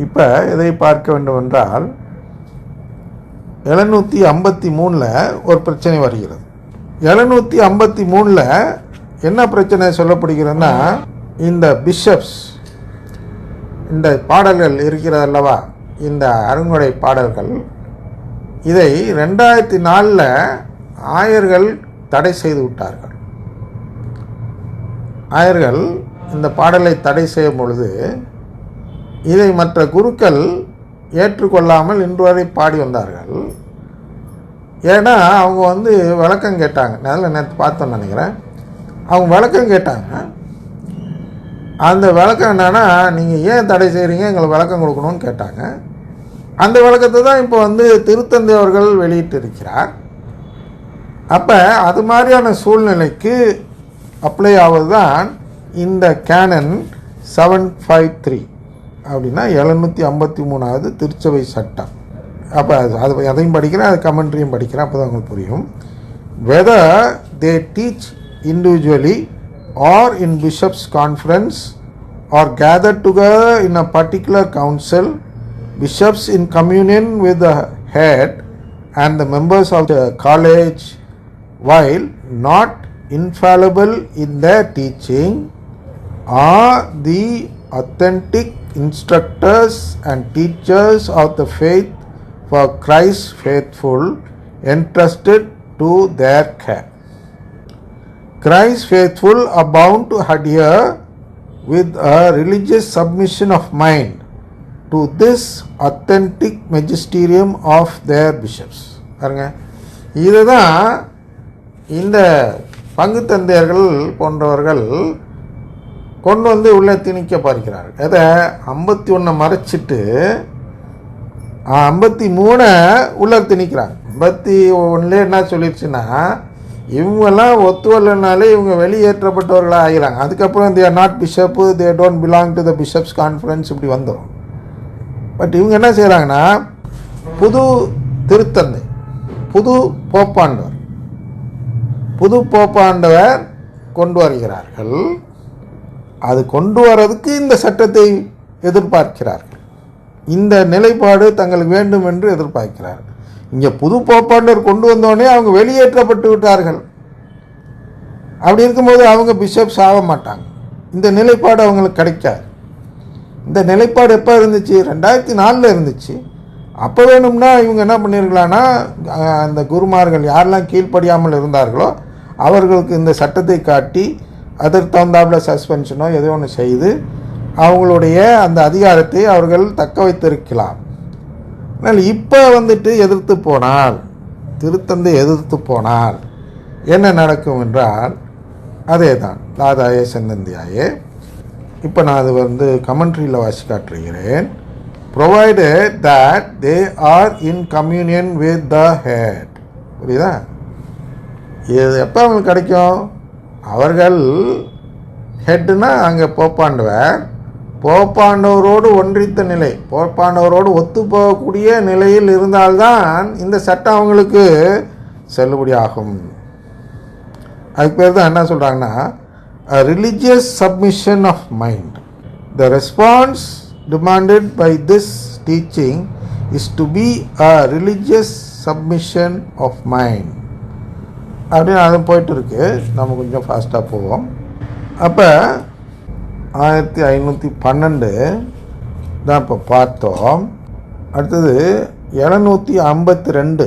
இப்போ எதை பார்க்க வேண்டும் என்றால் 753 ஒரு பிரச்சனை வருகிறது. 753 என்ன பிரச்சனை சொல்லப்படுகிறதுனா, இந்த பிஷப்ஸ், இந்த பாடல்கள் இருக்கிறது அல்லவா, இந்த அருங்குடை பாடல்கள், இதை 2004 ஆயர்கள் தடை செய்து விட்டார்கள். ஆயர்கள் இந்த பாடலை தடை செய்யும் பொழுது இதை மற்ற குருக்கள் ஏற்றுக்கொள்ளாமல் இன்று வரை பாடி வந்தார்கள். ஏன்னா அவங்க விளக்கம் கேட்டாங்க. அதில் நேற்று பார்த்தோன்னு நினைக்கிறேன். அவங்க விளக்கம் கேட்டாங்க. அந்த விளக்கம் என்னன்னா, நீங்கள் ஏன் தடை செய்கிறீங்க, எங்களுக்கு விளக்கம் கொடுக்கணும்னு கேட்டாங்க. அந்த விளக்கத்தை தான் இப்போ திருத்தந்தை அவர்கள் வெளியிட்டு இருக்கிறார். அப்போ அது மாதிரியான சூழ்நிலைக்கு அப்ளை ஆவது தான் இந்த கேனன் 753 அப்படின்னா 753வது திருச்சபை சட்டம். அப்போ அதையும் படிக்கிறேன், அது கமெண்ட்ரியும் படிக்கிறேன், அப்போ தான் உங்களுக்கு புரியும். Whether they teach individually or in bishops conference or gathered together in a particular council, bishops in communion with the head and the members of the college, while not infallible in their teaching, are the authentic instructors and teachers of the faith for Christ's faithful entrusted to their care. Christ's faithful are bound to adhere with a religious submission of mind to this authentic magisterium of their bishops. பாருங்க, இதுதான் இந்த பங்கு தந்தையர்கள் போன்றவர்கள் கொண்டு உள்ளே திணிக்க பார்க்கிறார்கள். எதை 51 மறைச்சிட்டு 53 உள்ள திணிக்கிறாங்க. 51 என்ன சொல்லிடுச்சுன்னா, இவங்கெல்லாம் ஒத்துவல்லனாலே இவங்க வெளியேற்றப்பட்டவர்களாக ஆகிறாங்க. அதுக்கப்புறம் they are not bishop, they don't belong to the bishops conference, இப்படி வந்துடும். பட் இவங்க என்ன செய்கிறாங்கன்னா, புது திருத்தந்தை, புது போப்பாண்டவர் கொண்டு வருகிறார்கள். அது கொண்டு வர்றதுக்கு இந்த சட்டத்தை எதிர்பார்க்கிறார்கள். இந்த நிலைப்பாடு தங்களுக்கு வேண்டும் என்று எதிர்பார்க்கிறார்கள். இங்கே புது போப்பாண்டவர் கொண்டு வந்தோடனே அவங்க வெளியேற்றப்பட்டு விட்டார்கள். அப்படி இருக்கும்போது அவங்க பிஷப்ஸ் ஆக மாட்டாங்க. இந்த நிலைப்பாடு அவங்களுக்கு கிடைக்காது. இந்த நிலைப்பாடு எப்போ இருந்துச்சு? 2004 இருந்துச்சு. அப்போ வேணும்னா இவங்க என்ன பண்ணியிருக்கலான்னா, அந்த குருமார்கள் யாரெல்லாம் கீழ்ப்படியாமல் இருந்தார்களோ அவர்களுக்கு இந்த சட்டத்தை காட்டி அதற்கு தகுந்தாப்புல சஸ்பென்ஷனோ ஏதோ ஒன்று செய்து அவங்களுடைய அந்த அதிகாரத்தை அவர்கள் தக்க வைத்திருக்கலாம். ஆனால் இப்போ எதிர்த்து போனால், திருத்தந்தை எதிர்த்து போனால் என்ன நடக்கும் என்றால், அதே தான் தாதாயே செந்தந்தியாயே. இப்போ நான் அது கமெண்ட்ரியில் வாசி காட்டுகிறேன். Provided that they are in communion with the head. புரியுதா? இது எப்போ அவங்களுக்கு கிடைக்கும்? அவர்கள் ஹெட்டுனா அங்கே போப்பாண்டவரோடு ஒன்றித்த நிலை, போப்பாண்டவரோடு ஒத்து போகக்கூடிய நிலையில் இருந்தால்தான் இந்த சட்டம் அவங்களுக்கு செல்லுபடி ஆகும். அதுக்கு பேர் தான் என்ன சொல்கிறாங்கன்னா, religious submission of mind. The response demanded by this teaching is to be a religious submission of mind அப்படின்னு அது போயிட்டு இருக்கு. நம்ம கொஞ்சம் ஃபாஸ்ட்டாக போவோம். அப்போ 1512 தான் இப்போ பார்த்தோம். அடுத்தது 752